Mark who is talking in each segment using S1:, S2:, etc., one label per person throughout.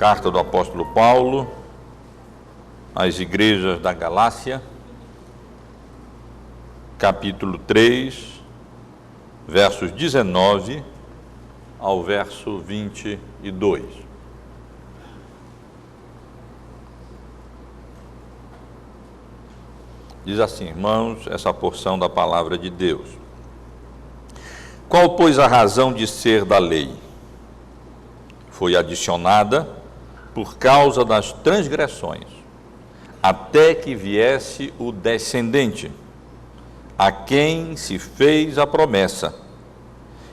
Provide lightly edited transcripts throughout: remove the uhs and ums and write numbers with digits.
S1: Carta do apóstolo Paulo às igrejas da Galácia, capítulo 3, versos 19 ao verso 22. Diz assim, irmãos, essa porção da palavra de Deus. Qual, pois, a razão de ser da lei? Foi adicionada por causa das transgressões, até que viesse o descendente, a quem se fez a promessa,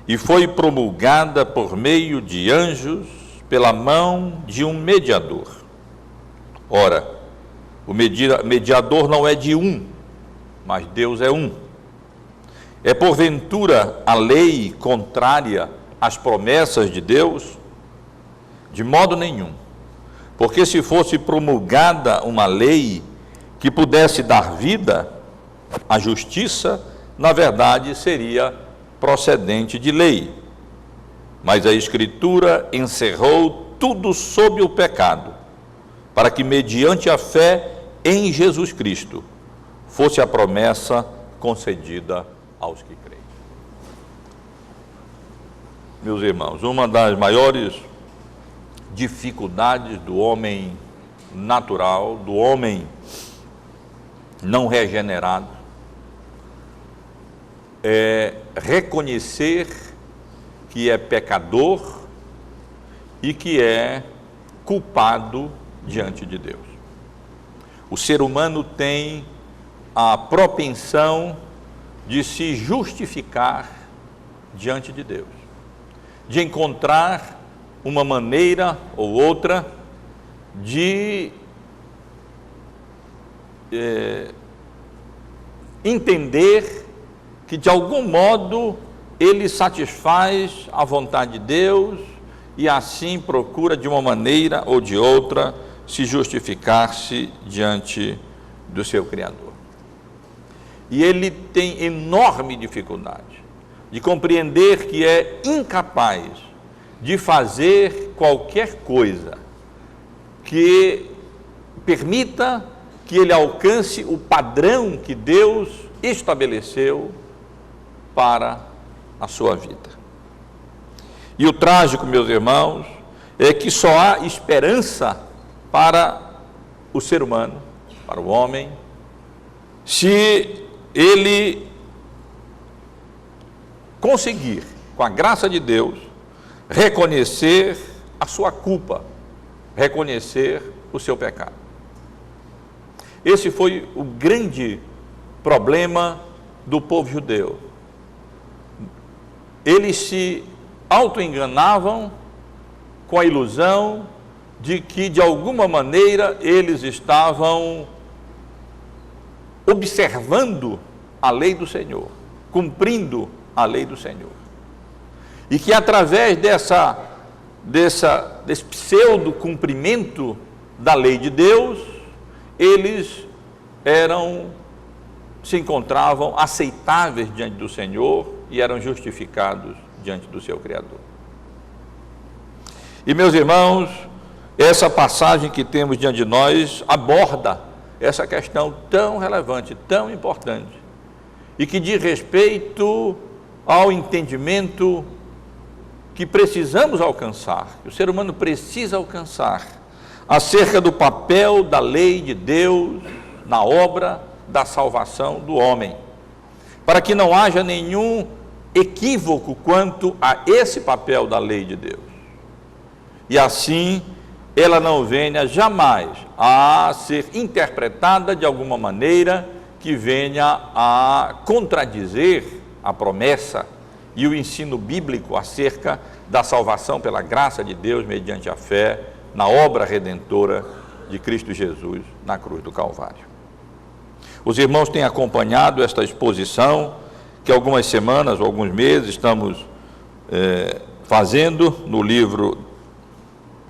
S1: e foi promulgada por meio de anjos, pela mão de um mediador. Ora, o mediador não é de um, mas Deus é um. É porventura a lei contrária às promessas de Deus? De modo nenhum. Porque se fosse promulgada uma lei que pudesse dar vida, a justiça, na verdade, seria procedente de lei. Mas a Escritura encerrou tudo sob o pecado, para que, mediante a fé em Jesus Cristo, fosse a promessa concedida aos que creem. Meus irmãos, uma das maiores dificuldades do homem natural, do homem não regenerado, é reconhecer que é pecador e que é culpado diante de Deus. O ser humano tem a propensão de se justificar diante de Deus, de encontrar uma maneira ou outra de entender que de algum modo ele satisfaz a vontade de Deus e assim procura de uma maneira ou de outra se justificar-se diante do seu Criador. E ele tem enorme dificuldade de compreender que é incapaz de fazer qualquer coisa que permita que ele alcance o padrão que Deus estabeleceu para a sua vida. E o trágico, meus irmãos, é que só há esperança para o ser humano, para o homem, se ele conseguir, com a graça de Deus, reconhecer a sua culpa, reconhecer o seu pecado. Esse foi o grande problema do povo judeu. Eles se autoenganavam com a ilusão de que, de alguma maneira, eles estavam observando a lei do Senhor, cumprindo a lei do Senhor. E que através desse pseudo cumprimento da lei de Deus, eles se encontravam aceitáveis diante do Senhor e eram justificados diante do seu Criador. E, meus irmãos, essa passagem que temos diante de nós aborda essa questão tão relevante, tão importante, e que diz respeito ao entendimento que precisamos alcançar, que o ser humano precisa alcançar, acerca do papel da lei de Deus na obra da salvação do homem, para que não haja nenhum equívoco quanto a esse papel da lei de Deus. E assim, ela não venha jamais a ser interpretada de alguma maneira que venha a contradizer a promessa e o ensino bíblico acerca da salvação pela graça de Deus mediante a fé na obra redentora de Cristo Jesus na cruz do Calvário. Os irmãos têm acompanhado esta exposição que algumas semanas ou alguns meses estamos fazendo no livro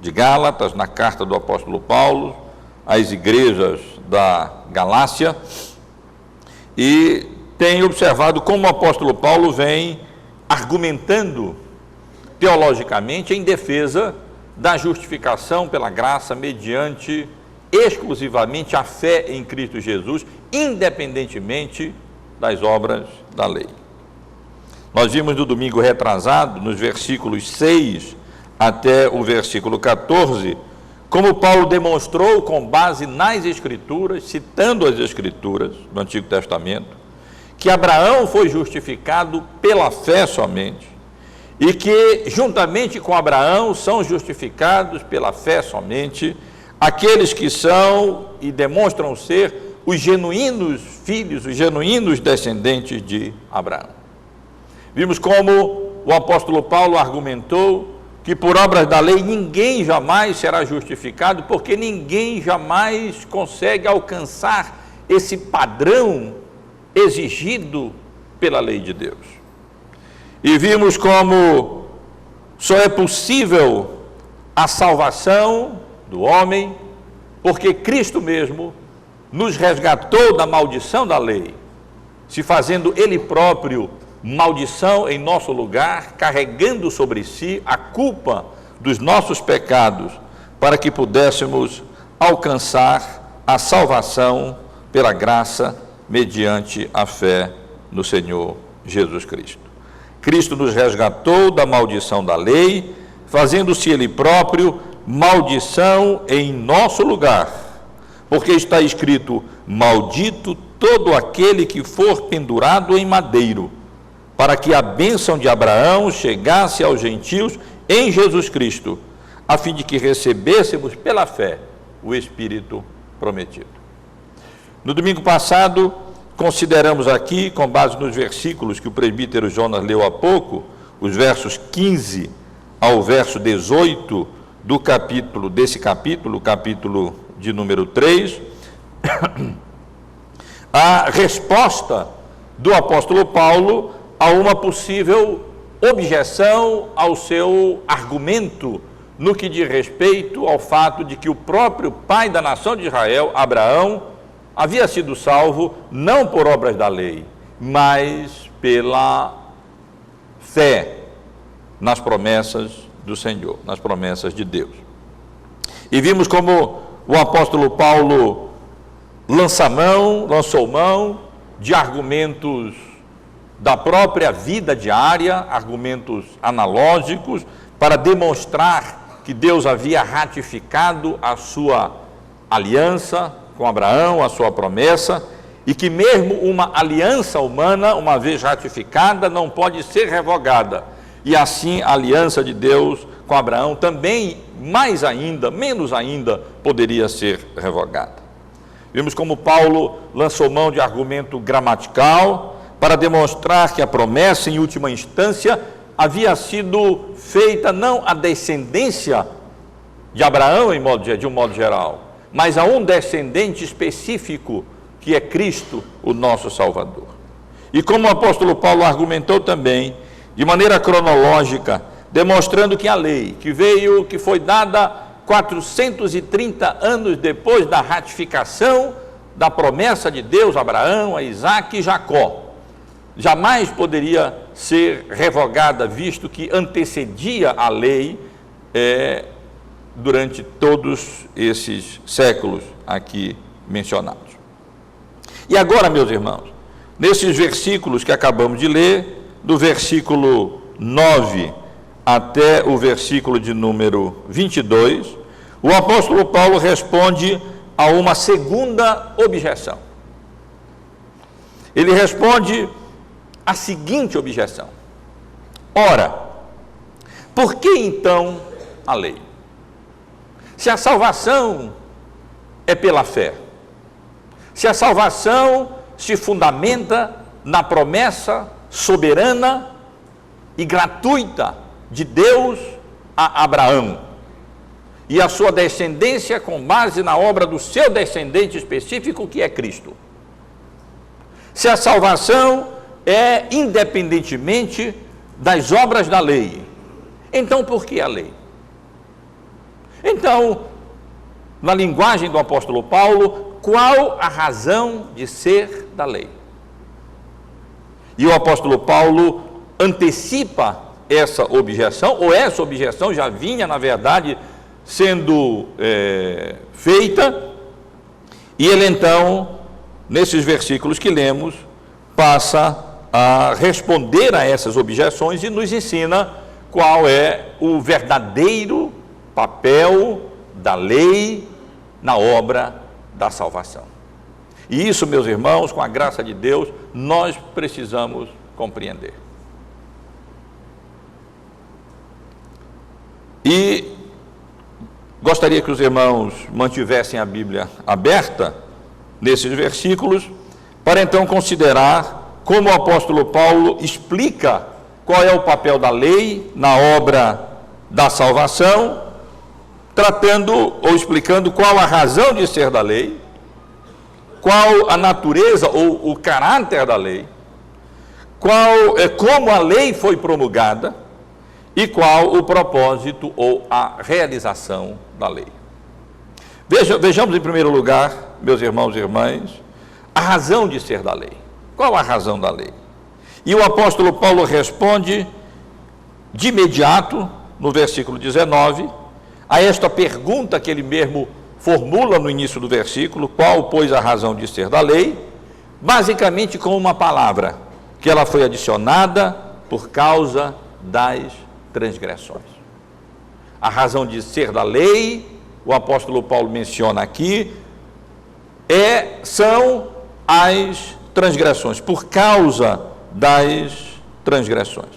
S1: de Gálatas, na carta do apóstolo Paulo às igrejas da Galácia, e tem observado como o apóstolo Paulo vem argumentando teologicamente em defesa da justificação pela graça mediante exclusivamente a fé em Cristo Jesus, independentemente das obras da lei. Nós vimos no domingo retrasado, nos versículos 6 até o versículo 14, como Paulo demonstrou com base nas Escrituras, citando as Escrituras do Antigo Testamento, que Abraão foi justificado pela fé somente, e que juntamente com Abraão são justificados pela fé somente aqueles que são e demonstram ser os genuínos filhos, os genuínos descendentes de Abraão. Vimos como o apóstolo Paulo argumentou que por obras da lei ninguém jamais será justificado, porque ninguém jamais consegue alcançar esse padrão exigido pela lei de Deus. E vimos como só é possível a salvação do homem, porque Cristo mesmo nos resgatou da maldição da lei, se fazendo Ele próprio maldição em nosso lugar, carregando sobre si a culpa dos nossos pecados, para que pudéssemos alcançar a salvação pela graça, mediante a fé no Senhor Jesus Cristo. Cristo nos resgatou da maldição da lei, fazendo-se Ele próprio maldição em nosso lugar, porque está escrito: maldito todo aquele que for pendurado em madeiro, para que a bênção de Abraão chegasse aos gentios em Jesus Cristo, a fim de que recebêssemos pela fé o Espírito prometido. No domingo passado, consideramos aqui, com base nos versículos que o presbítero Jonas leu há pouco, os versos 15 ao verso 18 desse capítulo de número 3, a resposta do apóstolo Paulo a uma possível objeção ao seu argumento no que diz respeito ao fato de que o próprio pai da nação de Israel, Abraão, havia sido salvo não por obras da lei, mas pela fé nas promessas do Senhor, nas promessas de Deus. E vimos como o apóstolo Paulo lançou mão de argumentos da própria vida diária, argumentos analógicos, para demonstrar que Deus havia ratificado a sua aliança com Abraão, a sua promessa, e que mesmo uma aliança humana, uma vez ratificada, não pode ser revogada. E assim a aliança de Deus com Abraão também, menos ainda, poderia ser revogada. Vimos como Paulo lançou mão de argumento gramatical para demonstrar que a promessa, em última instância, havia sido feita não à descendência de Abraão, de um modo geral, mas a um descendente específico, que é Cristo, o nosso Salvador. E como o apóstolo Paulo argumentou também, de maneira cronológica, demonstrando que a lei, que foi dada 430 anos depois da ratificação da promessa de Deus a Abraão, a Isaque e Jacó, jamais poderia ser revogada, visto que antecedia a lei durante todos esses séculos aqui mencionados. E agora, meus irmãos, nesses versículos que acabamos de ler, do versículo 9 até o versículo de número 22, o apóstolo Paulo responde a uma segunda objeção. Ele responde a seguinte objeção: ora, por que então a lei? Se a salvação é pela fé, se a salvação se fundamenta na promessa soberana e gratuita de Deus a Abraão e a sua descendência com base na obra do seu descendente específico, que é Cristo, se a salvação é independentemente das obras da lei, então por que a lei? Então, na linguagem do apóstolo Paulo, qual a razão de ser da lei? E o apóstolo Paulo antecipa essa objeção, ou essa objeção já vinha, na verdade, sendo feita, e ele então, nesses versículos que lemos, passa a responder a essas objeções e nos ensina qual é o verdadeiro papel da lei na obra da salvação. E isso, meus irmãos, com a graça de Deus, nós precisamos compreender. E gostaria que os irmãos mantivessem a Bíblia aberta nesses versículos, para então considerar como o apóstolo Paulo explica qual é o papel da lei na obra da salvação, tratando ou explicando qual a razão de ser da lei, qual a natureza ou o caráter da lei, como a lei foi promulgada e qual o propósito ou a realização da lei. Vejamos em primeiro lugar, meus irmãos e irmãs, a razão de ser da lei. Qual a razão da lei? E o apóstolo Paulo responde de imediato, no versículo 19, a esta pergunta que ele mesmo formula no início do versículo, qual, pois, a razão de ser da lei, basicamente com uma palavra, que ela foi adicionada por causa das transgressões. A razão de ser da lei, o apóstolo Paulo menciona aqui, são as transgressões, por causa das transgressões.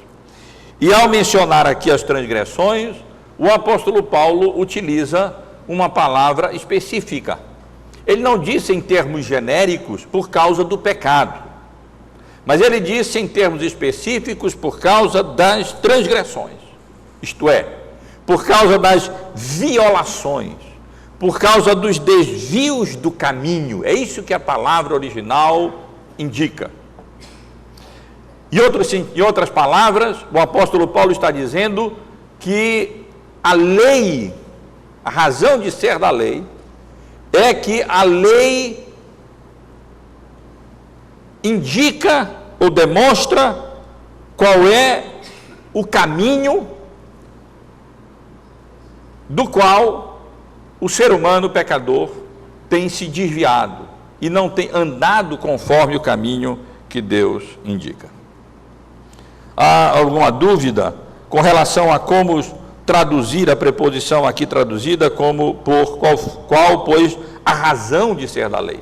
S1: E ao mencionar aqui as transgressões, o apóstolo Paulo utiliza uma palavra específica. Ele não disse em termos genéricos por causa do pecado, mas ele disse em termos específicos por causa das transgressões, isto é, por causa das violações, por causa dos desvios do caminho. É isso que a palavra original indica. Em outras palavras, o apóstolo Paulo está dizendo que a lei, a razão de ser da lei, é que a lei indica ou demonstra qual é o caminho do qual o ser humano pecador tem se desviado e não tem andado conforme o caminho que Deus indica. Há alguma dúvida com relação a como traduzir a preposição aqui traduzida como por qual, pois, a razão de ser da lei?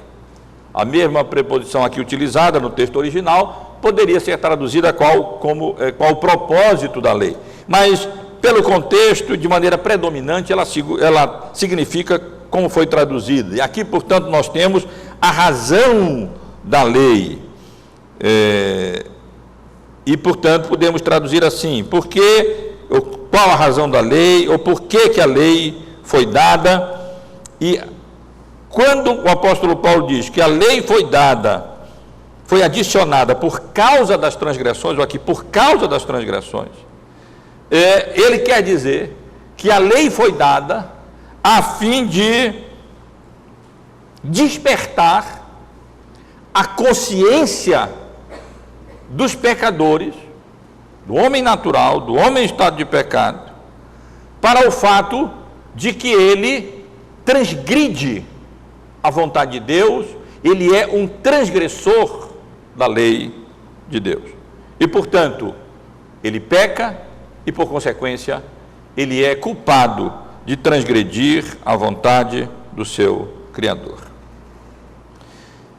S1: A mesma preposição aqui utilizada no texto original poderia ser traduzida qual o propósito da lei, mas pelo contexto, de maneira predominante, ela significa como foi traduzida. E aqui, portanto, nós temos a razão da lei. E, portanto, podemos traduzir assim: qual a razão da lei, ou por que a lei foi dada. E quando o apóstolo Paulo diz que a lei foi dada, foi adicionada por causa das transgressões, ou aqui por causa das transgressões, ele quer dizer que a lei foi dada a fim de despertar a consciência dos pecadores, do homem natural, do homem em estado de pecado, para o fato de que ele transgride a vontade de Deus, ele é um transgressor da lei de Deus. E, portanto, ele peca e, por consequência, ele é culpado de transgredir a vontade do seu Criador.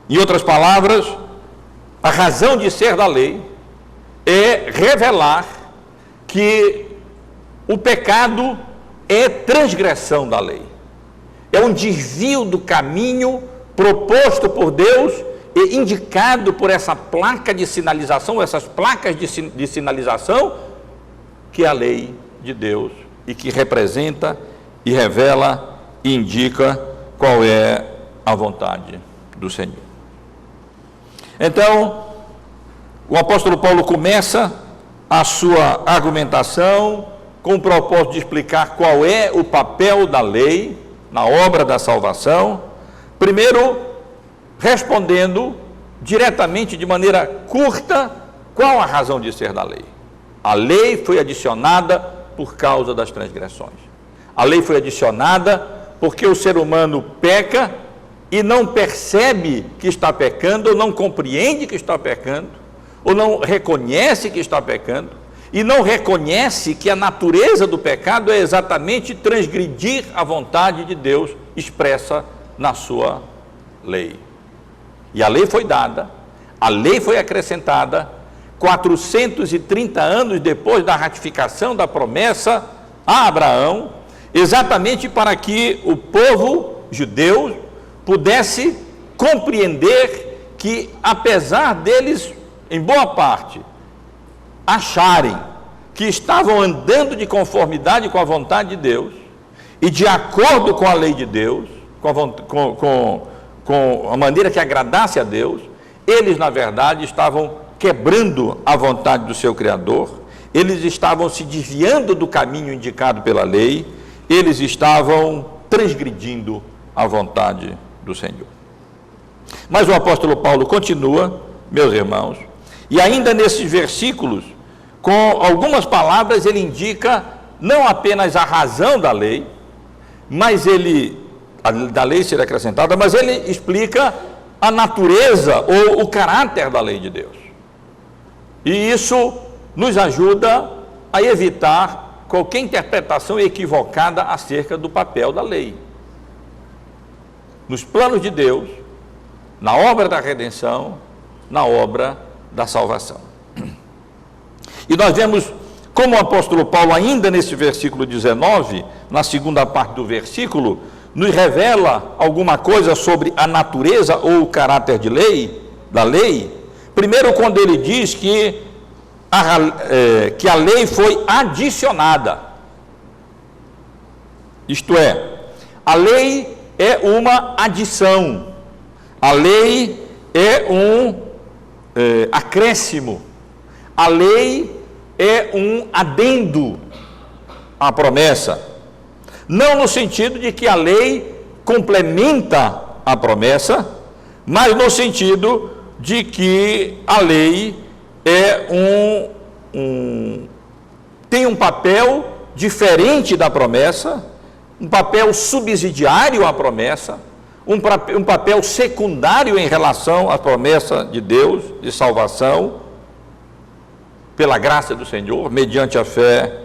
S1: Em outras palavras, a razão de ser da lei é revelar que o pecado é transgressão da lei, é um desvio do caminho proposto por Deus e indicado por essa placa de sinalização, essas placas de sinalização, que é a lei de Deus e que representa e revela e indica qual é a vontade do Senhor. Então, o apóstolo Paulo começa a sua argumentação com o propósito de explicar qual é o papel da lei na obra da salvação, primeiro respondendo diretamente, de maneira curta, qual a razão de ser da lei. A lei foi adicionada por causa das transgressões. A lei foi adicionada porque o ser humano peca e não percebe que está pecando, ou não compreende que está pecando, ou não reconhece que está pecando, e não reconhece que a natureza do pecado é exatamente transgredir a vontade de Deus expressa na sua lei. E a lei foi dada, a lei foi acrescentada 430 anos depois da ratificação da promessa a Abraão, exatamente para que o povo judeu pudesse compreender que, apesar deles, em boa parte, acharem que estavam andando de conformidade com a vontade de Deus e de acordo com a lei de Deus, com a maneira que agradasse a Deus, eles, na verdade, estavam quebrando a vontade do seu Criador, eles estavam se desviando do caminho indicado pela lei, eles estavam transgredindo a vontade do Senhor. Mas o apóstolo Paulo continua, meus irmãos, e ainda nesses versículos, com algumas palavras, ele indica não apenas a razão da lei, mas da lei ser acrescentada, mas ele explica a natureza ou o caráter da lei de Deus. E isso nos ajuda a evitar qualquer interpretação equivocada acerca do papel da lei. Nos planos de Deus, na obra da redenção, na obra da salvação. E nós vemos como o apóstolo Paulo, ainda nesse versículo 19, na segunda parte do versículo, nos revela alguma coisa sobre a natureza ou o caráter da lei. Primeiro, quando ele diz que a lei foi adicionada. Isto é, a lei é uma adição, a lei é um acréscimo, a lei é um adendo à promessa, não no sentido de que a lei complementa a promessa, mas no sentido de que a lei tem um papel diferente da promessa, um papel subsidiário à promessa, um papel secundário em relação à promessa de Deus, de salvação, pela graça do Senhor, mediante a fé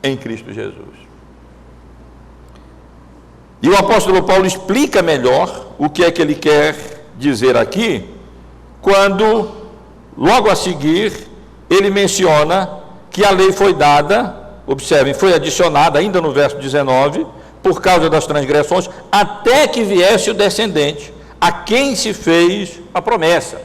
S1: em Cristo Jesus. E o apóstolo Paulo explica melhor o que é que ele quer dizer aqui, quando, logo a seguir, ele menciona que a lei foi dada, observem, foi adicionada, ainda no verso 19, por causa das transgressões, até que viesse o descendente, a quem se fez a promessa,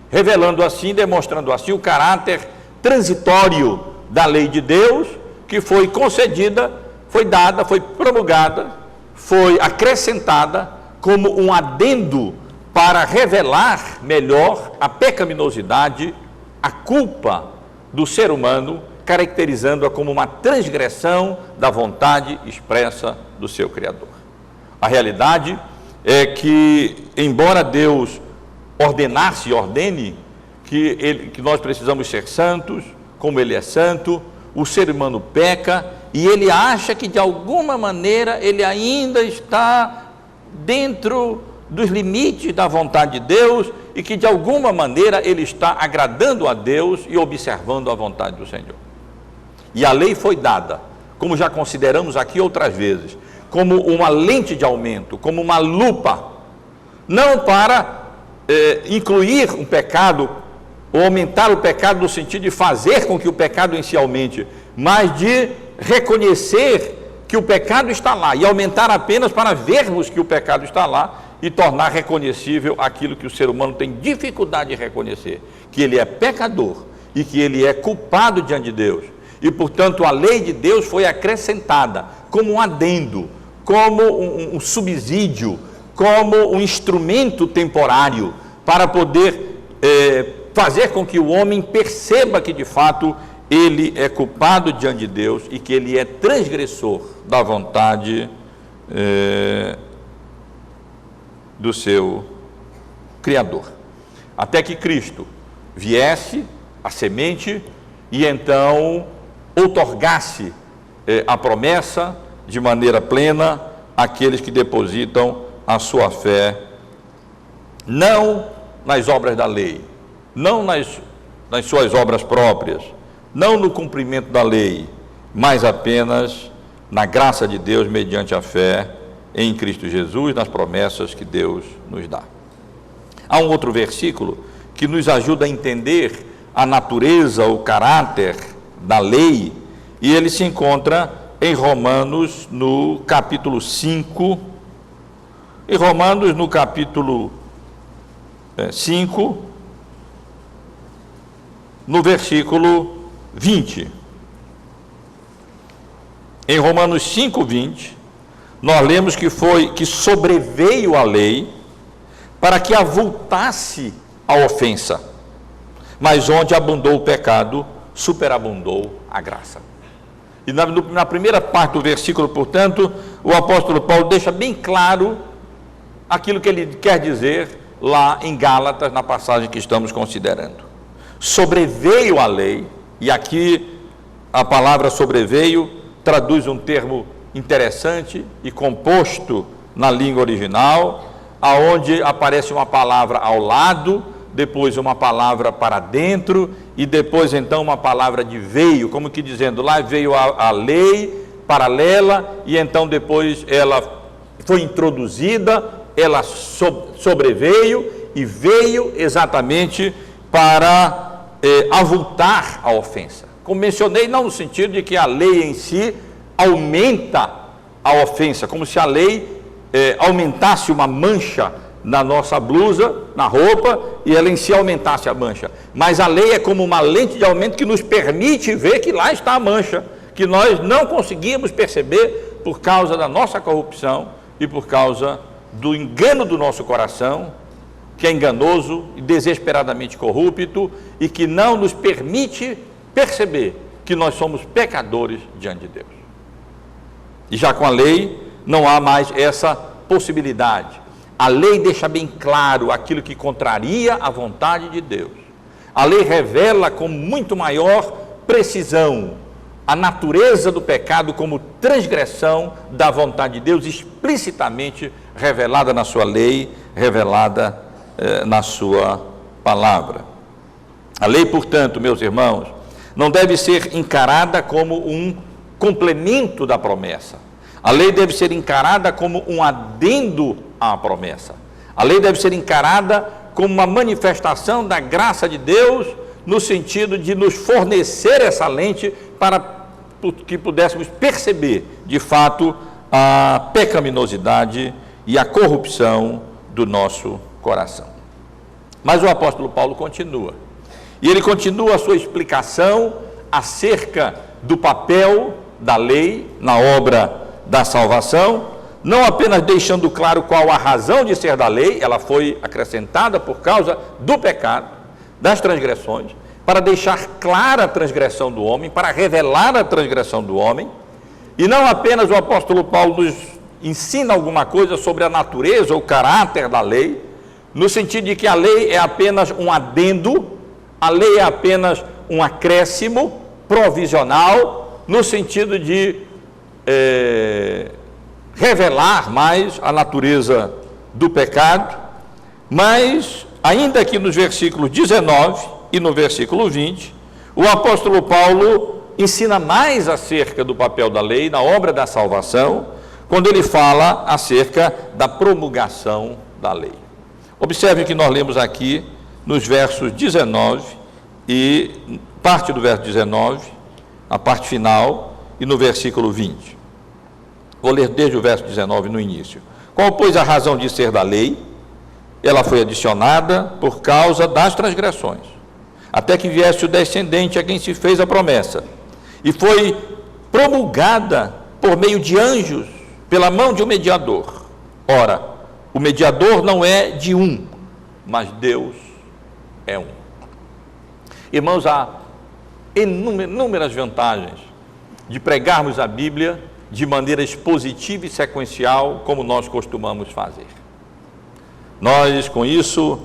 S1: revelando assim, demonstrando assim o caráter transitório da lei de Deus, que foi concedida, foi dada, foi promulgada, foi acrescentada como um adendo para revelar melhor a pecaminosidade, a culpa do ser humano, caracterizando-a como uma transgressão da vontade expressa do seu Criador. A realidade é que, embora Deus ordenasse e ordene que nós precisamos ser santos, como Ele é santo, o ser humano peca e ele acha que de alguma maneira ele ainda está dentro dos limites da vontade de Deus e que de alguma maneira ele está agradando a Deus e observando a vontade do Senhor. E a lei foi dada, como já consideramos aqui outras vezes, como uma lente de aumento, como uma lupa, não para incluir um pecado ou aumentar o pecado no sentido de fazer com que o pecado em si aumente, mas de reconhecer que o pecado está lá e aumentar apenas para vermos que o pecado está lá e tornar reconhecível aquilo que o ser humano tem dificuldade de reconhecer, que ele é pecador e que ele é culpado diante de Deus. E, portanto, a lei de Deus foi acrescentada como um adendo, como um subsídio, como um instrumento temporário para poder fazer com que o homem perceba que, de fato, ele é culpado diante de Deus e que ele é transgressor da vontade do seu Criador. Até que Cristo, viesse a semente e então outorgasse a promessa de maneira plena àqueles que depositam a sua fé, não nas obras da lei, não nas suas obras próprias, não no cumprimento da lei, mas apenas na graça de Deus mediante a fé em Cristo Jesus, nas promessas que Deus nos dá. Há um outro versículo que nos ajuda a entender a natureza, o caráter da lei, e ele se encontra em Romanos, no capítulo 5, em Romanos, no capítulo 5, no versículo 20. Em Romanos 5, 20, nós lemos que sobreveio a lei para que avultasse a ofensa, mas onde abundou o pecado, superabundou a graça. E na primeira parte do versículo, portanto, o apóstolo Paulo deixa bem claro aquilo que ele quer dizer lá em Gálatas, na passagem que estamos considerando. Sobreveio a lei, e aqui a palavra sobreveio traduz um termo interessante e composto na língua original, aonde aparece uma palavra ao lado, depois uma palavra para dentro, e depois então uma palavra de veio, como que dizendo, lá veio a lei paralela, e então depois ela foi introduzida, ela sobreveio e veio exatamente para avultar a ofensa. Como mencionei, não no sentido de que a lei em si aumenta a ofensa, como se a lei aumentasse uma mancha na nossa blusa, na roupa, e ela em si aumentasse a mancha. Mas a lei é como uma lente de aumento que nos permite ver que lá está a mancha, que nós não conseguimos perceber por causa da nossa corrupção e por causa do engano do nosso coração, que é enganoso e desesperadamente corrupto, e que não nos permite perceber que nós somos pecadores diante de Deus. E já com a lei não há mais essa possibilidade. A lei deixa bem claro aquilo que contraria a vontade de Deus. A lei revela com muito maior precisão a natureza do pecado como transgressão da vontade de Deus, explicitamente revelada na sua lei, revelada na sua palavra. A lei, portanto, meus irmãos, não deve ser encarada como um complemento da promessa. A lei deve ser encarada como um adendo à promessa. A lei deve ser encarada como uma manifestação da graça de Deus, no sentido de nos fornecer essa lente para que pudéssemos perceber, de fato, a pecaminosidade e a corrupção do nosso coração. Mas o apóstolo Paulo continua. E ele continua a sua explicação acerca do papel da lei na obra da salvação, não apenas deixando claro qual a razão de ser da lei, ela foi acrescentada por causa do pecado, das transgressões, para deixar clara a transgressão do homem, para revelar a transgressão do homem, e não apenas o apóstolo Paulo nos ensina alguma coisa sobre a natureza ou caráter da lei, no sentido de que a lei é apenas um adendo, a lei é apenas um acréscimo provisional, no sentido de revelar mais a natureza do pecado, mas ainda que nos versículos 19 e no versículo 20, o apóstolo Paulo ensina mais acerca do papel da lei na obra da salvação, quando ele fala acerca da promulgação da lei. Observe que nós lemos aqui nos versos 19 e parte do verso 19, a parte final, e no versículo 20. Vou ler desde o verso 19 no início. Qual, pois, a razão de ser da lei? Ela foi adicionada por causa das transgressões, até que viesse o descendente a quem se fez a promessa, e foi promulgada por meio de anjos, pela mão de um mediador. Ora, o mediador não é de um, mas Deus é um. Irmãos, há inúmeras vantagens de pregarmos a Bíblia de maneira expositiva e sequencial, como nós costumamos fazer. Nós, com isso,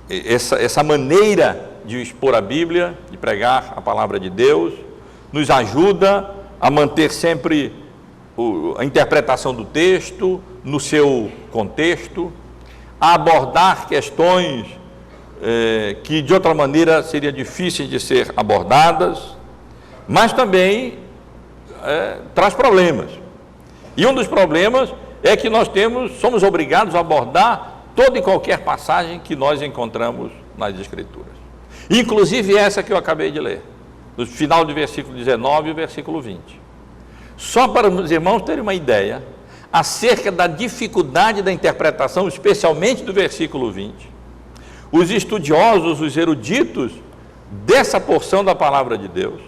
S1: essa maneira de expor a Bíblia, de pregar a palavra de Deus, nos ajuda a manter sempre a interpretação do texto no seu contexto, a abordar questões que de outra maneira seriam difíceis de ser abordadas, mas também traz problemas. E um dos problemas é que nós somos obrigados a abordar toda e qualquer passagem que nós encontramos nas Escrituras. Inclusive essa que eu acabei de ler, no final do versículo 19 e versículo 20. Só para os irmãos terem uma ideia acerca da dificuldade da interpretação, especialmente do versículo 20, os estudiosos, os eruditos dessa porção da palavra de Deus,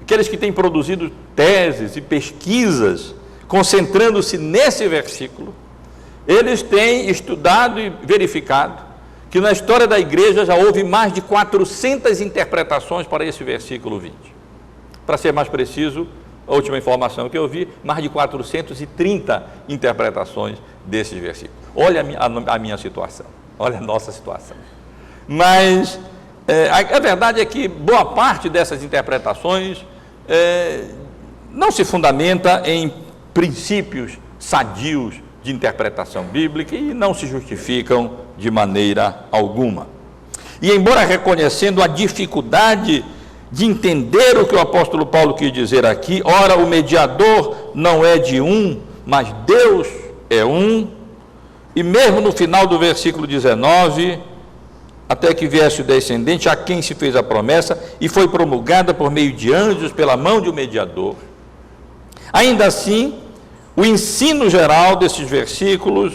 S1: aqueles que têm produzido teses e pesquisas, concentrando-se nesse versículo, eles têm estudado e verificado que na história da igreja já houve mais de 400 interpretações para esse versículo 20. Para ser mais preciso, a última informação que eu vi, mais de 430 interpretações desses versículos. Olha a minha situação, olha a nossa situação. Mas a verdade é que boa parte dessas interpretações não se fundamenta em princípios sadios de interpretação bíblica e não se justificam de maneira alguma. E embora reconhecendo a dificuldade de entender o que o apóstolo Paulo quis dizer aqui, ora, o mediador não é de um, mas Deus é um, e mesmo no final do versículo 19, até que viesse o descendente, a quem se fez a promessa, e foi promulgada por meio de anjos, pela mão de um mediador. Ainda assim, o ensino geral desses versículos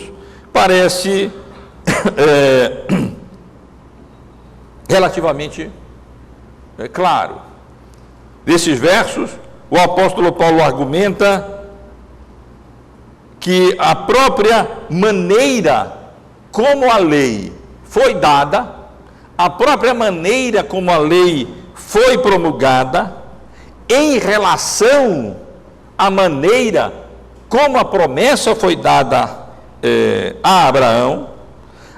S1: parece relativamente claro. Nesses versos, o apóstolo Paulo argumenta que a própria maneira como a lei foi dada, a própria maneira como a lei foi promulgada, em relação à maneira como a promessa foi dada a Abraão,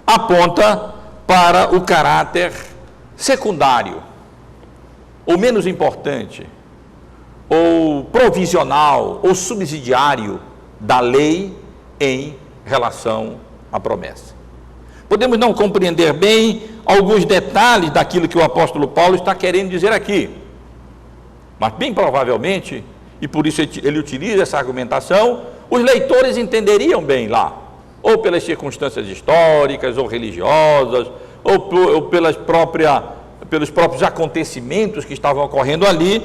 S1: aponta para o caráter secundário, ou menos importante, ou provisional, ou subsidiário da lei em relação à promessa. Podemos não compreender bem alguns detalhes daquilo que o apóstolo Paulo está querendo dizer aqui, mas bem provavelmente, e por isso ele utiliza essa argumentação, os leitores entenderiam bem lá, ou pelas circunstâncias históricas, ou religiosas, ou pelos próprios acontecimentos que estavam ocorrendo ali,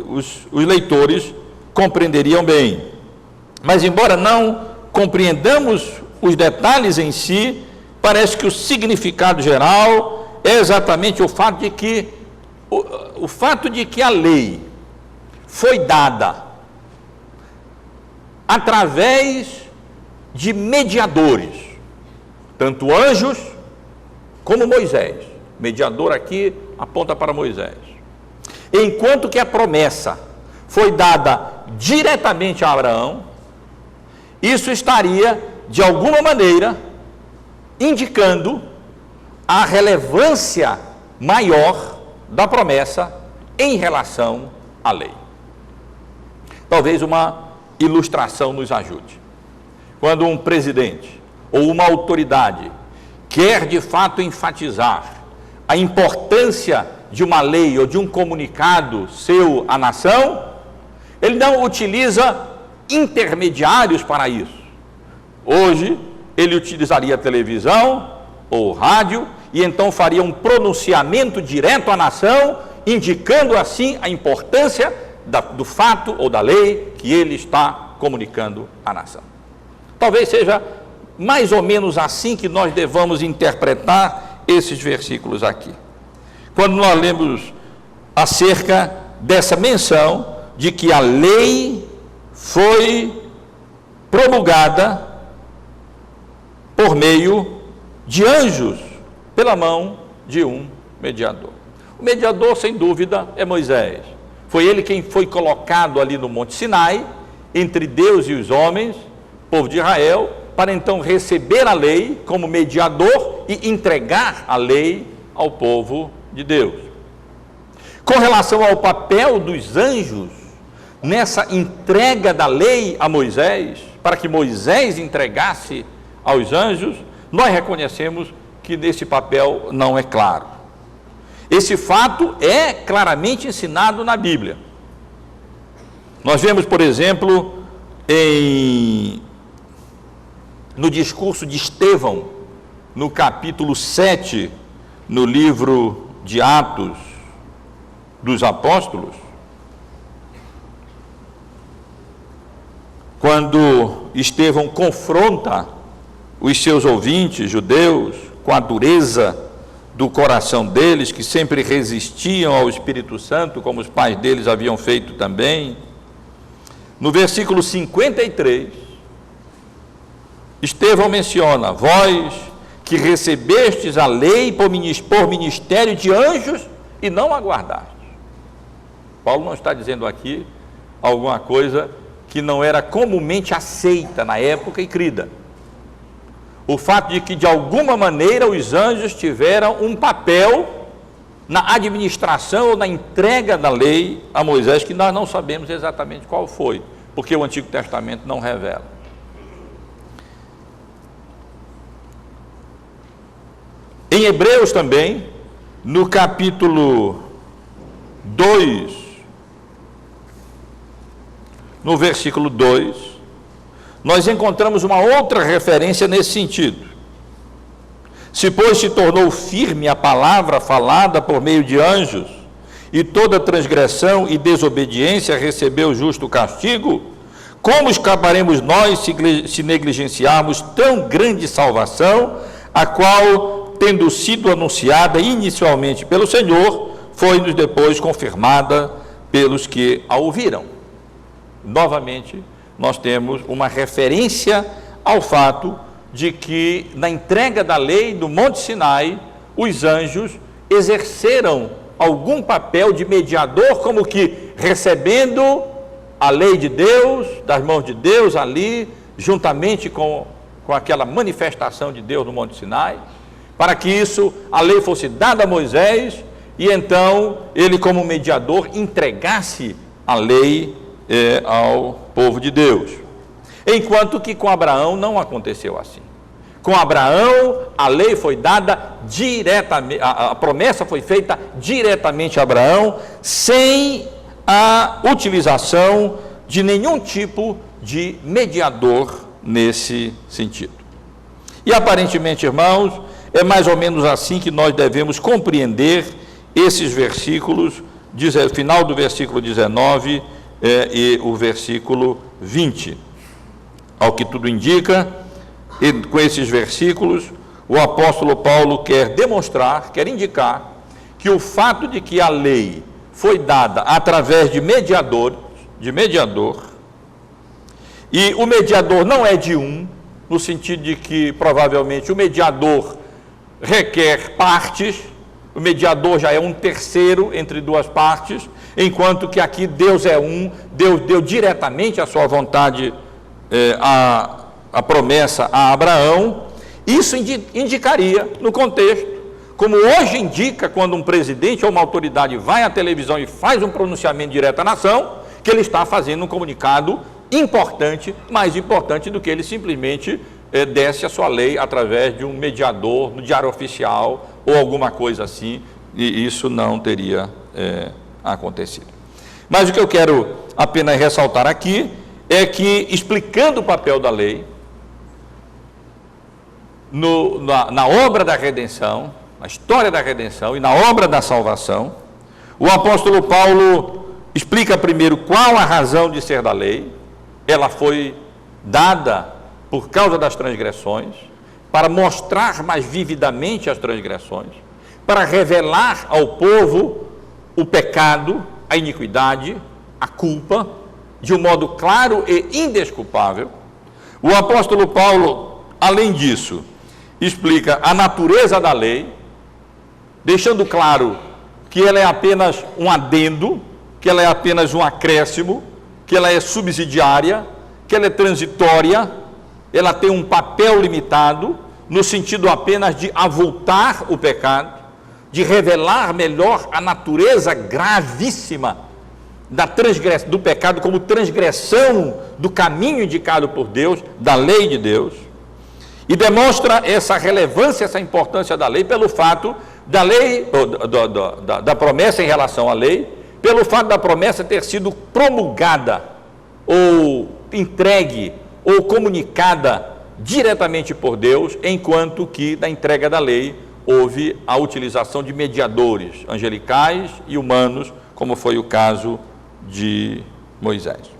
S1: os leitores compreenderiam bem. Mas embora não compreendamos os detalhes em si, parece que o significado geral é exatamente o fato de que a lei foi dada através de mediadores, tanto anjos como Moisés. Mediador aqui aponta para Moisés. Enquanto que a promessa foi dada diretamente a Abraão, isso estaria, de alguma maneira, indicando a relevância maior da promessa em relação à lei. Talvez uma ilustração nos ajude. Quando um presidente ou uma autoridade quer de fato enfatizar a importância de uma lei ou de um comunicado seu à nação, ele não utiliza intermediários para isso. Hoje, ele utilizaria televisão ou rádio e então faria um pronunciamento direto à nação, indicando assim a importância do fato ou da lei que ele está comunicando à nação. Talvez seja mais ou menos assim que nós devamos interpretar esses versículos aqui. Quando nós lemos acerca dessa menção de que a lei foi promulgada por meio de anjos, pela mão de um mediador. O mediador, sem dúvida, é Moisés. Foi ele quem foi colocado ali no Monte Sinai, entre Deus e os homens, povo de Israel, para então receber a lei como mediador e entregar a lei ao povo de Deus. Com relação ao papel dos anjos nessa entrega da lei a Moisés, para que Moisés entregasse aos anjos, nós reconhecemos que nesse papel não é claro. Esse fato é claramente ensinado na Bíblia. Nós vemos, por exemplo, no discurso de Estevão, no capítulo 7, no livro de Atos dos Apóstolos, quando Estevão confronta os seus ouvintes judeus com a dureza do coração deles, que sempre resistiam ao Espírito Santo, como os pais deles haviam feito também. No versículo 53, Estevão menciona: vós que recebestes a lei por ministério de anjos e não aguardastes. Paulo não está dizendo aqui alguma coisa que não era comumente aceita na época e crida. O fato de que, de alguma maneira, os anjos tiveram um papel na administração ou na entrega da lei a Moisés, que nós não sabemos exatamente qual foi, porque o Antigo Testamento não revela. Em Hebreus também, no capítulo 2, no versículo 2, nós encontramos uma outra referência nesse sentido. Se, pois, se tornou firme a palavra falada por meio de anjos, e toda transgressão e desobediência recebeu justo castigo, como escaparemos nós se negligenciarmos tão grande salvação, a qual, tendo sido anunciada inicialmente pelo Senhor, foi-nos depois confirmada pelos que a ouviram? Novamente, nós temos uma referência ao fato de que, na entrega da lei do Monte Sinai, os anjos exerceram algum papel de mediador, como que recebendo a lei de Deus, das mãos de Deus ali, juntamente com aquela manifestação de Deus no Monte Sinai, para que a lei fosse dada a Moisés, e então ele, como mediador, entregasse a lei ao povo de Deus. Enquanto que com Abraão não aconteceu assim. Com Abraão, a lei foi dada diretamente, a promessa foi feita diretamente a Abraão, sem a utilização de nenhum tipo de mediador nesse sentido. E aparentemente, irmãos, é mais ou menos assim que nós devemos compreender esses versículos, final do versículo 19 e o versículo 20. Ao que tudo indica, e com esses versículos, o apóstolo Paulo quer indicar que o fato de que a lei foi dada através de mediador, e o mediador não é de um, no sentido de que provavelmente o mediador requer partes, o mediador já é um terceiro entre duas partes, enquanto que aqui Deus é um, Deus deu diretamente a sua vontade, a promessa a Abraão. Isso indicaria, no contexto, como hoje indica quando um presidente ou uma autoridade vai à televisão e faz um pronunciamento direto à nação, que ele está fazendo um comunicado importante, mais importante do que ele simplesmente desse a sua lei através de um mediador no Diário Oficial ou alguma coisa assim, e isso não teria acontecido. Mas o que eu quero apenas ressaltar aqui é que, explicando o papel da lei na obra da redenção, na história da redenção e na obra da salvação, o apóstolo Paulo explica primeiro qual a razão de ser da lei. Ela foi dada por causa das transgressões, para mostrar mais vividamente as transgressões, para revelar ao povo o pecado, a iniquidade, a culpa, de um modo claro e indesculpável. O apóstolo Paulo, além disso, explica a natureza da lei, deixando claro que ela é apenas um adendo, que ela é apenas um acréscimo, que ela é subsidiária, que ela é transitória, ela tem um papel limitado, no sentido apenas de avultar o pecado, de revelar melhor a natureza gravíssima do pecado como transgressão do caminho indicado por Deus, da lei de Deus, e demonstra essa relevância, essa importância da lei pelo fato da lei, da promessa em relação à lei, pelo fato da promessa ter sido promulgada, ou entregue, ou comunicada diretamente por Deus, enquanto que na entrega da lei houve a utilização de mediadores angelicais e humanos, como foi o caso de Moisés.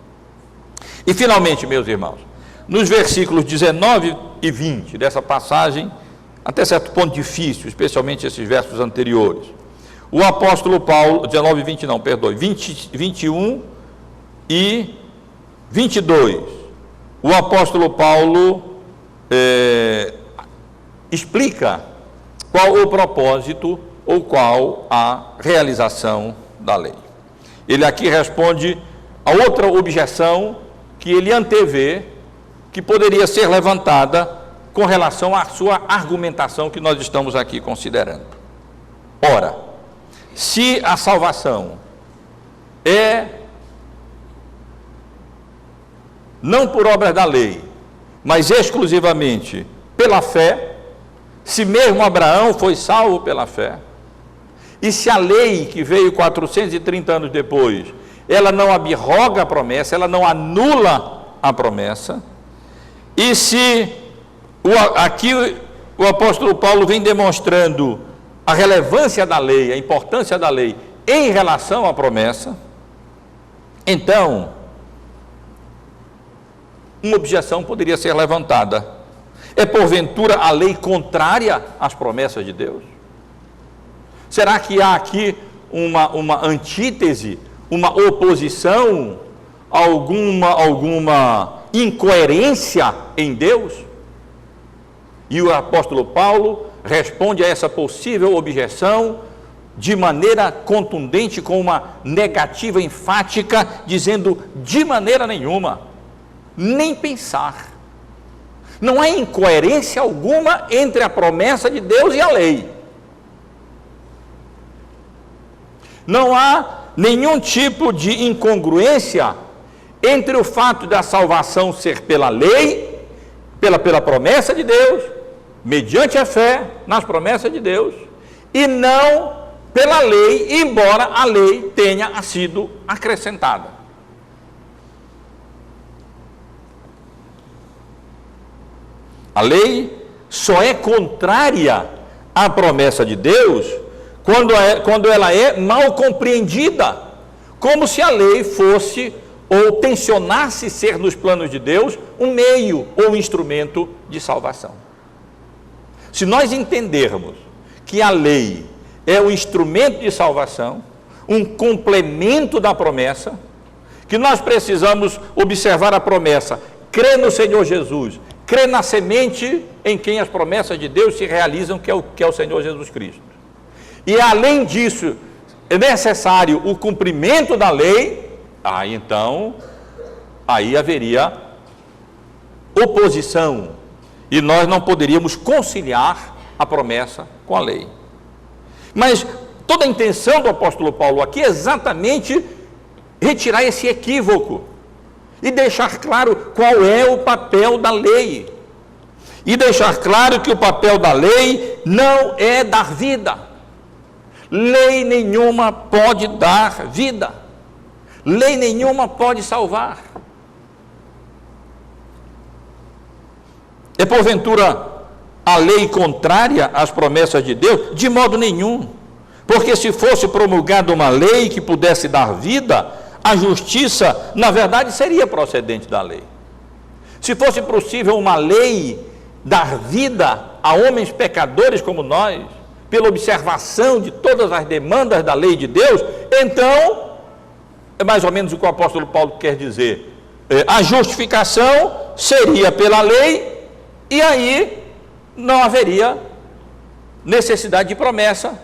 S1: E finalmente, meus irmãos, nos versículos 19 e 20 dessa passagem, até certo ponto difícil, especialmente esses versos anteriores, o apóstolo Paulo, 19 e 20 não, perdoe, 21 e 22, o apóstolo Paulo explica qual o propósito ou qual a realização da lei. Ele aqui responde a outra objeção que ele antevê, que poderia ser levantada com relação à sua argumentação que nós estamos aqui considerando. Ora, se a salvação é não por obras da lei, mas exclusivamente pela fé, se mesmo Abraão foi salvo pela fé, e se a lei que veio 430 anos depois, ela não abroga a promessa, ela não anula a promessa, e se aqui o apóstolo Paulo vem demonstrando a relevância da lei, a importância da lei em relação à promessa, então uma objeção poderia ser levantada: é porventura a lei contrária às promessas de Deus? Será que há aqui uma antítese, uma oposição, alguma incoerência em Deus? E o apóstolo Paulo responde a essa possível objeção de maneira contundente, com uma negativa enfática, dizendo: de maneira nenhuma, nem pensar. Não há incoerência alguma entre a promessa de Deus e a lei. Não há nenhum tipo de incongruência entre o fato da salvação ser pela lei, pela promessa de Deus, mediante a fé nas promessas de Deus, e não pela lei, embora a lei tenha sido acrescentada. A lei só é contrária à promessa de Deus quando ela é mal compreendida, como se a lei fosse ou tensionasse ser nos planos de Deus um meio ou um instrumento de salvação. Se nós entendermos que a lei é um instrumento de salvação, um complemento da promessa, que nós precisamos observar a promessa, crer no Senhor Jesus, crer na semente em quem as promessas de Deus se realizam, que é o Senhor Jesus Cristo. E além disso, é necessário o cumprimento da lei, então haveria oposição, e nós não poderíamos conciliar a promessa com a lei. Mas toda a intenção do apóstolo Paulo aqui é exatamente retirar esse equívoco e deixar claro qual é o papel da lei. E deixar claro que o papel da lei não é dar vida. Lei nenhuma pode dar vida. Lei nenhuma pode salvar. É porventura a lei contrária às promessas de Deus? De modo nenhum. Porque se fosse promulgada uma lei que pudesse dar vida, a justiça, na verdade, seria procedente da lei. Se fosse possível uma lei dar vida a homens pecadores como nós, pela observação de todas as demandas da lei de Deus, então, é mais ou menos o que o apóstolo Paulo quer dizer. A justificação seria pela lei, e aí não haveria necessidade de promessa,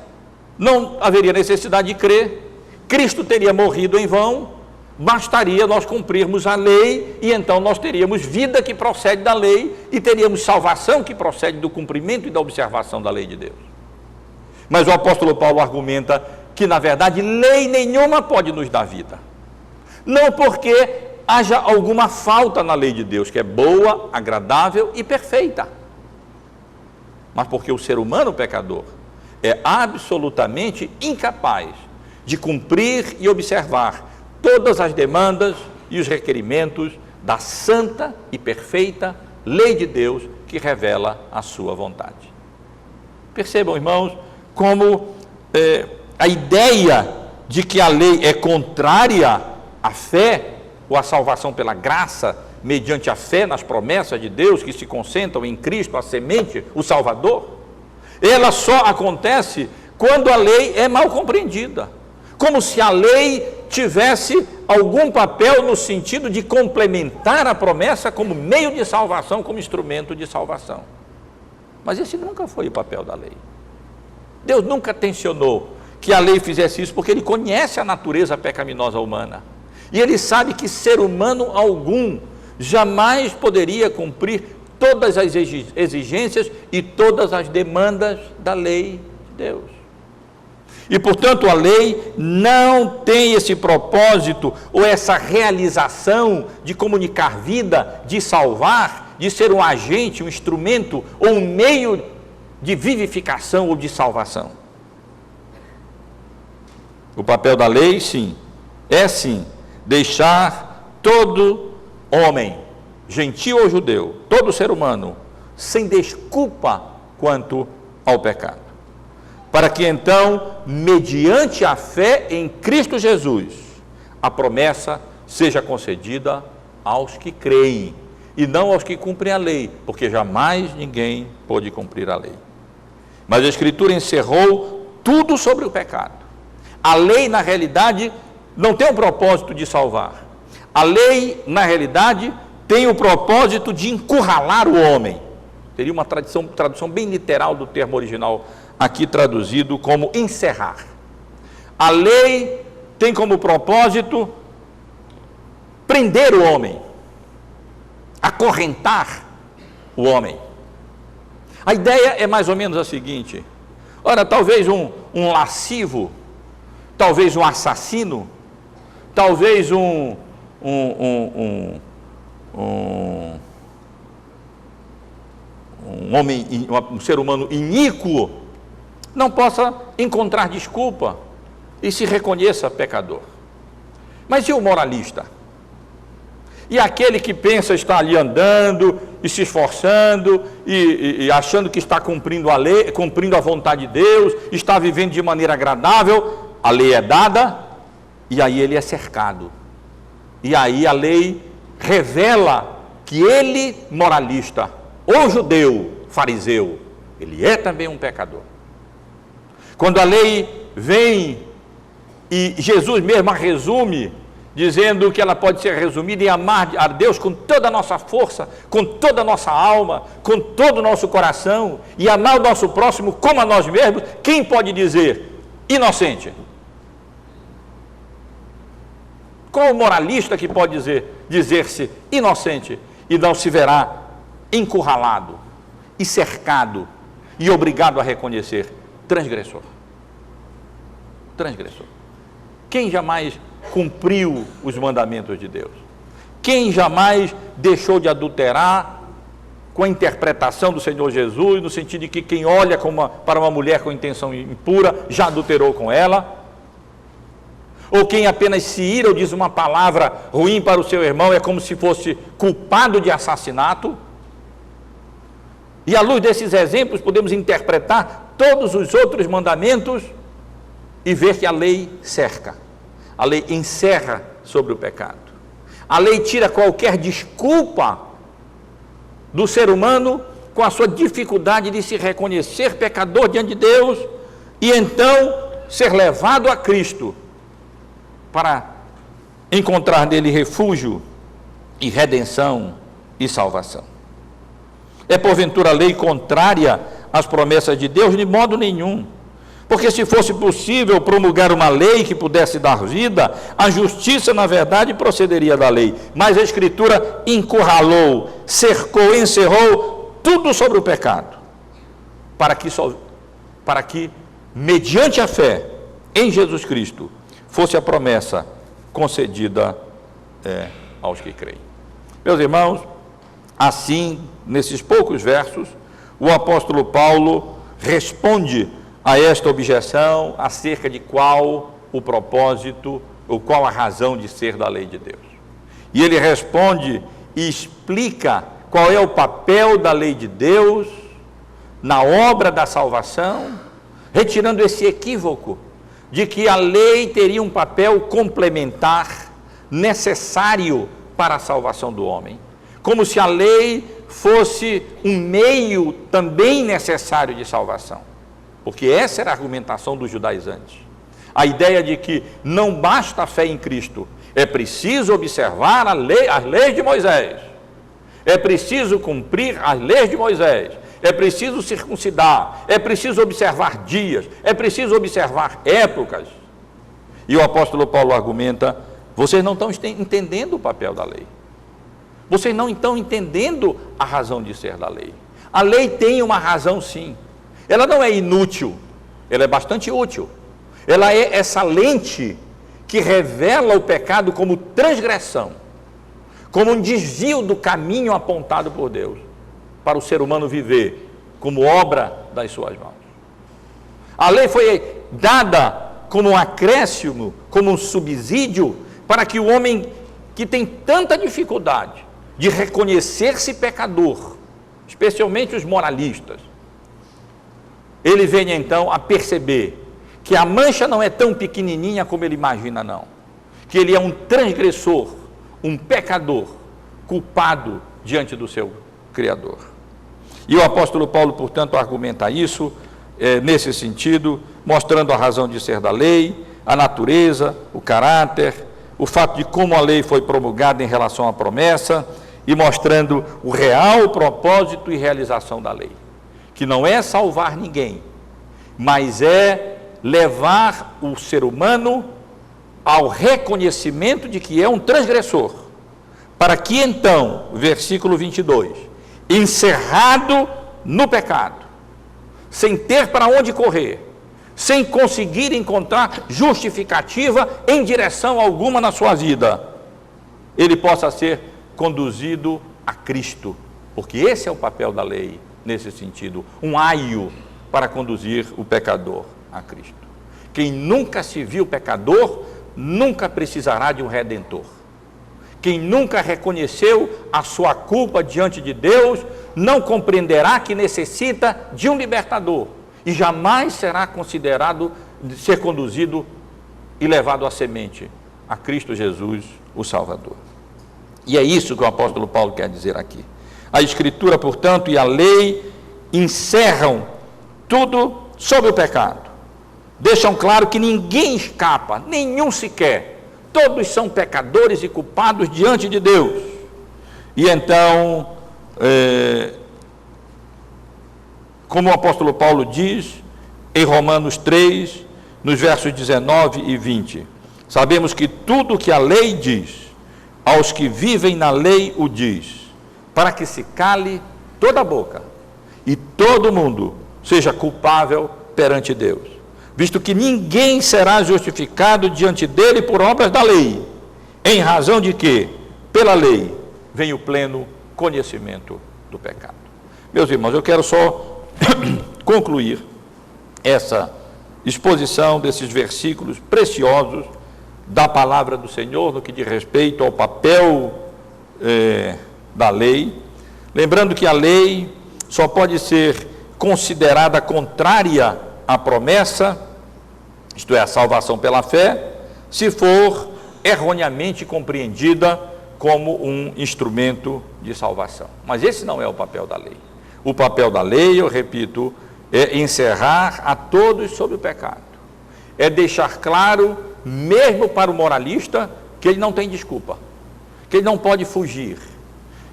S1: não haveria necessidade de crer, Cristo teria morrido em vão, bastaria nós cumprirmos a lei e então nós teríamos vida que procede da lei e teríamos salvação que procede do cumprimento e da observação da lei de Deus. Mas o apóstolo Paulo argumenta que, na verdade, lei nenhuma pode nos dar vida. Não porque haja alguma falta na lei de Deus, que é boa, agradável e perfeita, mas porque o ser humano pecador é absolutamente incapaz de cumprir e observar todas as demandas e os requerimentos da santa e perfeita lei de Deus que revela a sua vontade. Percebam, irmãos, como a ideia de que a lei é contrária à fé ou à salvação pela graça, mediante a fé nas promessas de Deus que se concentram em Cristo, a semente, o Salvador, ela só acontece quando a lei é mal compreendida, como se a lei tivesse algum papel no sentido de complementar a promessa como meio de salvação, como instrumento de salvação. Mas esse nunca foi o papel da lei. Deus nunca tensionou que a lei fizesse isso, porque Ele conhece a natureza pecaminosa humana. E Ele sabe que ser humano algum jamais poderia cumprir todas as exigências e todas as demandas da lei de Deus. E, portanto, a lei não tem esse propósito ou essa realização de comunicar vida, de salvar, de ser um agente, um instrumento ou um meio de vivificação ou de salvação. O papel da lei, sim, deixar todo homem, gentil ou judeu, todo ser humano, sem desculpa quanto ao pecado. Para que então, mediante a fé em Cristo Jesus, a promessa seja concedida aos que creem, e não aos que cumprem a lei, porque jamais ninguém pôde cumprir a lei. Mas a Escritura encerrou tudo sobre o pecado. A lei, na realidade, não tem o propósito de salvar. A lei, na realidade, tem o propósito de encurralar o homem. Seria uma tradução bem literal do termo original, aqui traduzido como encerrar. A lei tem como propósito prender o homem, acorrentar o homem. A ideia é mais ou menos a seguinte: ora, talvez um lascivo, talvez um assassino, talvez um ser humano iníquo não possa encontrar desculpa e se reconheça pecador. Mas e o moralista? E aquele que pensa estar ali andando e se esforçando e achando que está cumprindo a lei, cumprindo a vontade de Deus, está vivendo de maneira agradável, a lei é dada e aí ele é cercado. E aí a lei revela que ele, moralista, ou judeu, fariseu, ele é também um pecador. Quando a lei vem e Jesus mesmo a resume, dizendo que ela pode ser resumida em amar a Deus com toda a nossa força, com toda a nossa alma, com todo o nosso coração, e amar o nosso próximo como a nós mesmos, quem pode dizer inocente? Qual o moralista que pode dizer-se inocente e não se verá encurralado e cercado e obrigado a reconhecer transgressor? Transgressor. Quem jamais cumpriu os mandamentos de Deus? Quem jamais deixou de adulterar com a interpretação do Senhor Jesus, no sentido de que quem olha para uma mulher com intenção impura, já adulterou com ela? Ou quem apenas se ira ou diz uma palavra ruim para o seu irmão é como se fosse culpado de assassinato? E à luz desses exemplos podemos interpretar todos os outros mandamentos e ver que a lei cerca, a lei encerra sobre o pecado. A lei tira qualquer desculpa do ser humano com a sua dificuldade de se reconhecer pecador diante de Deus e então ser levado a Cristo para encontrar nele refúgio e redenção e salvação. É porventura a lei contrária às promessas de Deus? De modo nenhum. Porque se fosse possível promulgar uma lei que pudesse dar vida, a justiça, na verdade, procederia da lei. Mas a Escritura encurralou, cercou, encerrou tudo sobre o pecado, para que, mediante a fé em Jesus Cristo, fosse a promessa concedida aos que creem. Meus irmãos, assim, nesses poucos versos, o apóstolo Paulo responde a esta objeção acerca de qual o propósito, ou qual a razão de ser da lei de Deus. E ele responde e explica qual é o papel da lei de Deus na obra da salvação, retirando esse equívoco de que a lei teria um papel complementar, necessário para a salvação do homem, como se a lei fosse um meio também necessário de salvação, porque essa era a argumentação dos judaizantes, a ideia de que não basta a fé em Cristo, é preciso observar as leis de Moisés, é preciso cumprir as leis de Moisés, é preciso circuncidar, é preciso observar dias, é preciso observar épocas. E o apóstolo Paulo argumenta: vocês não estão entendendo o papel da lei, vocês não estão entendendo a razão de ser da lei. A lei tem uma razão, sim, ela não é inútil, ela é bastante útil, ela é essa lente que revela o pecado como transgressão, como um desvio do caminho apontado por Deus para o ser humano viver como obra das suas mãos. A lei foi dada como um acréscimo, como um subsídio, para que o homem que tem tanta dificuldade de reconhecer-se pecador, especialmente os moralistas, ele venha então a perceber que a mancha não é tão pequenininha como ele imagina, não. Que ele é um transgressor, um pecador, culpado diante do seu Criador. E o apóstolo Paulo, portanto, argumenta isso nesse sentido, mostrando a razão de ser da lei, a natureza, o caráter, o fato de como a lei foi promulgada em relação à promessa, e mostrando o real propósito e realização da lei, que não é salvar ninguém, mas é levar o ser humano ao reconhecimento de que é um transgressor, para que então, versículo 22, encerrado no pecado, sem ter para onde correr, sem conseguir encontrar justificativa em direção alguma na sua vida, ele possa ser conduzido a Cristo, porque esse é o papel da lei nesse sentido, um aio para conduzir o pecador a Cristo. Quem nunca se viu pecador, nunca precisará de um redentor. Quem nunca reconheceu a sua culpa diante de Deus, não compreenderá que necessita de um libertador e jamais será considerado ser conduzido e levado à semente, a Cristo Jesus, o Salvador. E é isso que o apóstolo Paulo quer dizer aqui. A Escritura, portanto, e a lei encerram tudo sobre o pecado. Deixam claro que ninguém escapa, nenhum sequer. Todos são pecadores e culpados diante de Deus. E então, como o apóstolo Paulo diz em Romanos 3, nos versos 19 e 20, sabemos que tudo que a lei diz, aos que vivem na lei o diz, para que se cale toda a boca e todo mundo seja culpável perante Deus, visto que ninguém será justificado diante dele por obras da lei, em razão de que, pela lei, vem o pleno conhecimento do pecado. Meus irmãos, eu quero só concluir essa exposição desses versículos preciosos da palavra do Senhor, no que diz respeito ao papel da lei, lembrando que a lei só pode ser considerada contrária à promessa, isto é, a salvação pela fé, se for erroneamente compreendida como um instrumento de salvação. Mas esse não é o papel da lei. O papel da lei, eu repito, é encerrar a todos sobre o pecado. É deixar claro, mesmo para o moralista, que ele não tem desculpa, que ele não pode fugir,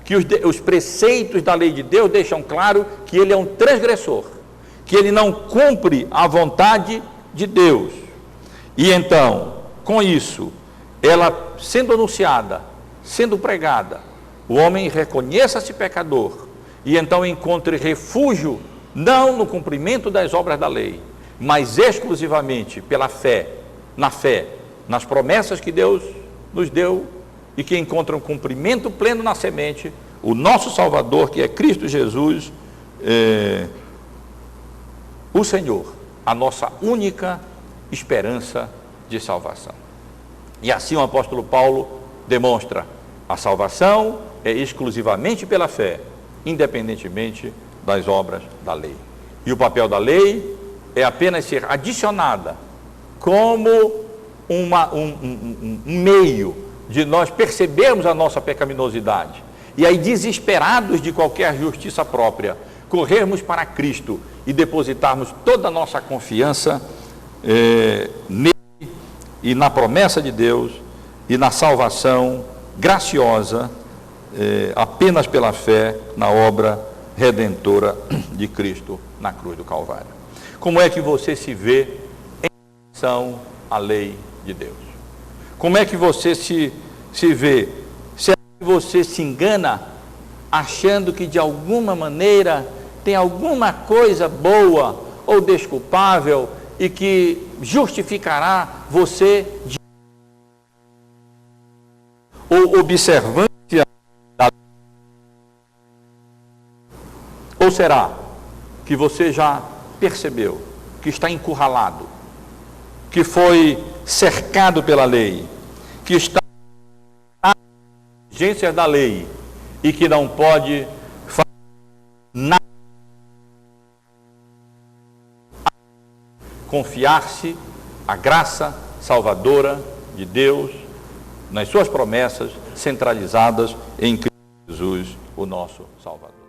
S1: que os preceitos da lei de Deus deixam claro que ele é um transgressor, que ele não cumpre a vontade de Deus. E então, com isso, ela sendo anunciada, sendo pregada, o homem reconheça-se pecador e então encontre refúgio, não no cumprimento das obras da lei, mas exclusivamente pela fé, nas promessas que Deus nos deu e que encontram cumprimento pleno na semente, o nosso Salvador, que é Cristo Jesus, o Senhor, a nossa única esperança de salvação. E assim o apóstolo Paulo demonstra: a salvação é exclusivamente pela fé, independentemente das obras da lei. E o papel da lei é apenas ser adicionada como um meio de nós percebermos a nossa pecaminosidade. E aí, desesperados de qualquer justiça própria, corrermos para Cristo e depositarmos toda a nossa confiança nele e na promessa de Deus e na salvação graciosa, apenas pela fé na obra redentora de Cristo na cruz do Calvário. Como é que você se vê em relação à lei de Deus? Como é que você se vê? Será que você se engana achando que de alguma maneira tem alguma coisa boa ou desculpável e que justificará você de ou observância da lei? Ou será que você já percebeu que está encurralado, que foi cercado pela lei, que está às exigências da lei e que não pode fazer nada, confiar-se à graça salvadora de Deus, nas suas promessas centralizadas em Cristo Jesus, o nosso Salvador?